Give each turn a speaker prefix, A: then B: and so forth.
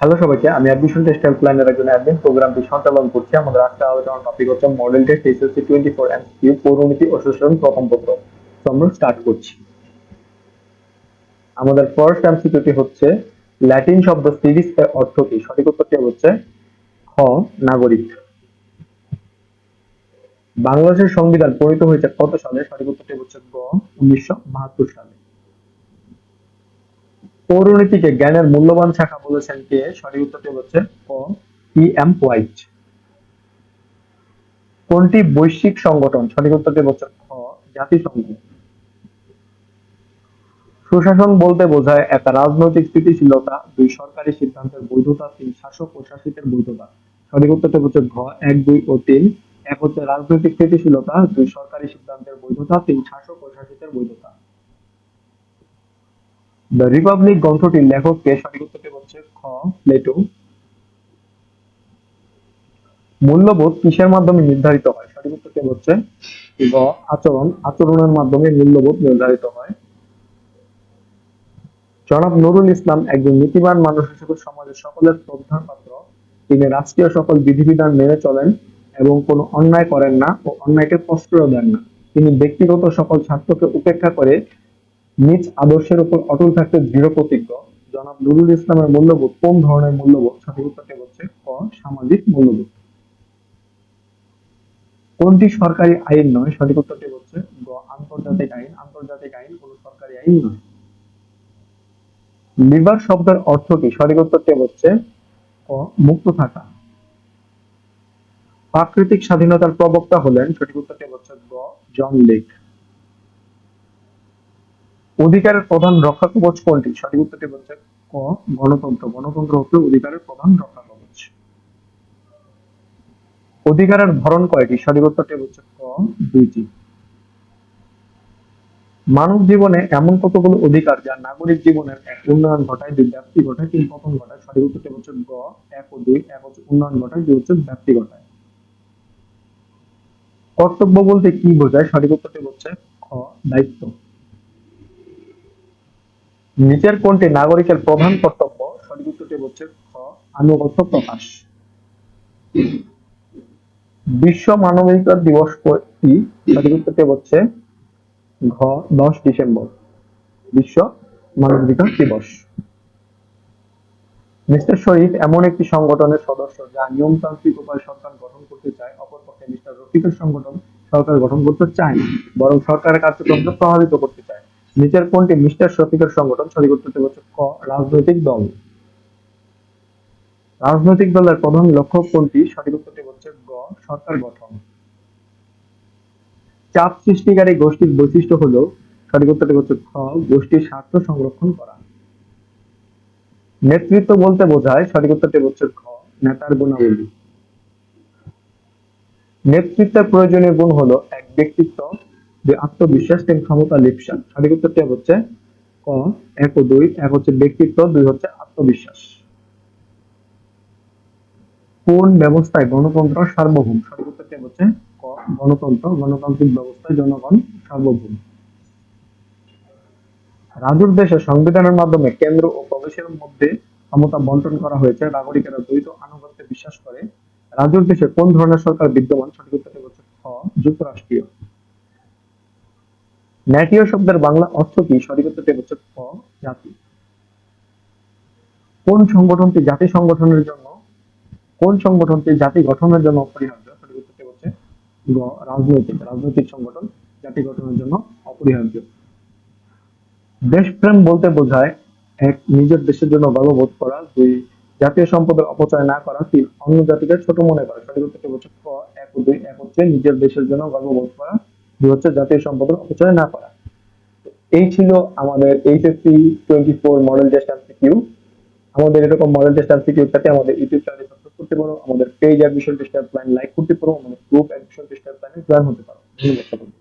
A: Hello সবাইকে, আমি admission test হেল্পলাইনের একজন অ্যাডমিন। প্রোগ্রামটি সঞ্চালন করছি। আমাদের আজকে আলোচনার টপিক হচ্ছে মডেল টেস্ট এসএসসি 24 এমসিকিউ পৌরনীতি ও শোষণ প্রথম পত্র। তো আমরা স্টার্ট করছি। আমাদের ফার্স্ট এমসিকিউটি হচ্ছে ল্যাটিন শব্দ সিরিজ এর অর্থ কি? সঠিক উত্তরটি হচ্ছে খ, নাগরিক। বাংলাদেশের সংবিধান প্রণীত হয়েছে কত সালে? সঠিক উত্তরটি হচ্ছে গ, 1972 সালে। পৌরনীতিকে জ্ঞানের মূল্যবান শাখা বলেছেন কে? সঠিক উত্তরটি হচ্ছে ক, ই.এম. হোয়াইট। কোনটি বৈশ্বিক সংগঠন? সঠিক উত্তরটি হচ্ছে খ, জাতিসংঘ। সুশাসন বলতে বোঝায় এক, রাজনৈতিক স্থিতিশীলতা; দুই, সরকারি সিদ্ধান্তের বৈধতা; তিন, শাসক ও শাসিতের বৈধতা। সঠিক উত্তরটি হচ্ছে ঘ, এক, দুই ও তিন। এক হচ্ছে রাজনৈতিক স্থিতিশীলতা, দুই সরকারি সিদ্ধান্তের বৈধতা, তিন শাসক ও শাসিতের বৈধতা। দ্য রিপাবলিক গ্রন্থটির লেখক কে? সঠিক উত্তরটি হচ্ছে খ, প্লেটো। মূল্যবোধ কিসের মাধ্যমে নির্ধারিত হয়? সঠিক উত্তরটি হচ্ছে গ, আচরণ। আচরণের মাধ্যমে মূল্যবোধ নির্ধারিত হয়। জনাব নুরুল ইসলাম একজন নীতিবান মানুষ হিসেবে সমাজের সকলের শ্রদ্ধার পাত্র। তিনি রাষ্ট্রীয় সকল বিধিবিধান মেনে চলেন এবং কোনো অন্যায় করেন না ও অন্যায়কে প্রশ্রয় দেন না। তিনি ব্যক্তিগত সকল স্বার্থকে উপেক্ষা করে নিজ আদর্শের উপর অটল থাকতে দৃঢ় প্রতিজ্ঞ। জনাব নুরুল ইসলামের মূল্যবোধ কোন ধরনের মূল্যবোধ? সঠিক উত্তরটি হচ্ছে ক, সামাজিক মূল্যবোধ। কোনটি সরকারি আইন নয়? সঠিক উত্তরটি হচ্ছে গ, আন্তর্জাতিক আইন। আন্তর্জাতিক আইন কোনো সরকারি আইন নয়। লিবার শব্দের অর্থ কি? সঠিক উত্তরটি হচ্ছে ক, মুক্ত থাকা। প্রাকৃতিক স্বাধীনতার প্রবক্তা হলেন? সঠিক উত্তরটি হচ্ছে গ, জন লেক। অধিকারের প্রধান রক্ষা কবচ কোনটি? সঠিক উত্তরটি হচ্ছে ক, গণতন্ত্র। গণতন্ত্র হচ্ছে অধিকারের প্রধান রক্ষা কবচ। অধিকারের ধরন কয়টি? সঠিক উত্তরটি হচ্ছে ক, দুইটি। মানব জীবনে এমন কতগুলো অধিকার যা নাগরিক জীবনের এক, উন্নয়ন ঘটায়; দুই, ব্যাপ্তি ঘটায়; তিন, পতন ঘটায়। সঠিক উত্তরটি হচ্ছে গ, এক ও দুই। এক হচ্ছে উন্নয়ন ঘটায়, দুই হচ্ছে ব্যাপ্তি ঘটায়। কর্তব্য বলতে কি বোঝায়? সঠিক উত্তরটি হচ্ছে খ, দায়িত্ব। নিচের কোনটি নাগরিকের প্রধান কর্তব্য? সঠিক উত্তরটি হচ্ছে খ, আনুগত্য প্রকাশ। বিশ্ব মানবাধিকার দিবস কি? সঠিক উত্তরটি হচ্ছে ঘ, 10 ডিসেম্বর, বিশ্ব মানবাধিকার দিবস। মিস্টার শরীফ এমন একটি সংগঠনের সদস্য যা নিয়মতান্ত্রিক উপায়ে সরকার গঠন করতে চায়। অপরপক্ষে মিস্টার রফিকের সংগঠন সরকার গঠন করতে চায় না, বরং সরকারের কার্যক্রমকে প্রভাবিত করতে চায়। নিচের কোনটি মিস্টার শফিকের সংগঠন? সঠিক উত্তরটি হচ্ছে ক, রাজনৈতিক দল। রাজনৈতিক দলের প্রধান লক্ষ্য কোনটি? সঠিক উত্তরটি হচ্ছে গ, সরকার গঠন। চাপ সৃষ্টিকারী গোষ্ঠীর বৈশিষ্ট্য হলো? সঠিক উত্তরটি হচ্ছে খ, গোষ্ঠীর স্বার্থ সংরক্ষণ করা। নেতৃত্ব বলতে বোঝায়? সঠিক উত্তরটি হচ্ছে খ, নেতার গুণাবলী। নেতৃত্বের প্রয়োজনীয় গুণ হলো এক, ব্যক্তিত্ব; দুই, আত্মবিশ্বাস; তিন, ক্ষমতা লিপ্সা। সঠিক উত্তরটি হচ্ছে ক, এক ও দুই। এক হচ্ছে ব্যক্তিত্ব, দুই হচ্ছে আত্মবিশ্বাস। কোন ব্যবস্থায় গণতন্ত্র সার্বভৌম? সঠিক উত্তরটি হচ্ছে ক, গণতন্ত্র। গণতান্ত্রিক ব্যবস্থায় জনগণ সার্বভৌম। রাজুর দেশে সংবিধানের মাধ্যমে কেন্দ্র ও প্রদেশের মধ্যে ক্ষমতা বন্টন করা হয়েছে। নাগরিকেরা দ্বৈত আনুগত্যে বিশ্বাস করে। রাজুর দেশে কোন ধরনের সরকার বিদ্যমান? সঠিক উত্তরটি হচ্ছে খ, যুক্তরাষ্ট্রীয়। ন্যাটীয় শব্দের বাংলা অর্থ কি? সঠিক উত্তরটি হচ্ছে খ, জাতি। কোন সংগঠনটি জাতি সংগঠনের জন্য কোন সংগঠনটি জাতি গঠনের জন্য অপরিহার্য? সঠিক উত্তরটি হচ্ছে গ, রাজনৈতিক। রাজনৈতিক সংগঠন জাতি গঠনের জন্য অপরিহার্য। দেশপ্রেম বলতে বোঝায় এক, নিজের দেশের জন্য গর্ববোধ করা; দুই, জাতীয় সম্পদের অপচয় না করা; তিন, অন্য জাতিকে ছোট মনে করা। সঠিক উত্তরটি হচ্ছে ক, এক ও দুই। এক হচ্ছে নিজের দেশের জন্য গর্ববোধ করা, দুই হচ্ছে জাতীয় সম্পদের অপচয় না করা। এই ছিল আমাদের এইচএসসি 24 মডেল টেস্ট এমসিকিউ। আমাদের এরকম মডেল টেস্ট এমসিকিউ পেতে আমাদের ইউটিউব চ্যানেল সাবস্ক্রাইব করতে পারো, আমাদের পেজ অ্যাডমিশন টেস্ট লাইক করতে পারো, আমাদের গ্রুপ অ্যাডমিশন টেস্ট জয়েন হতে পারো। ধন্যবাদ সকলকে।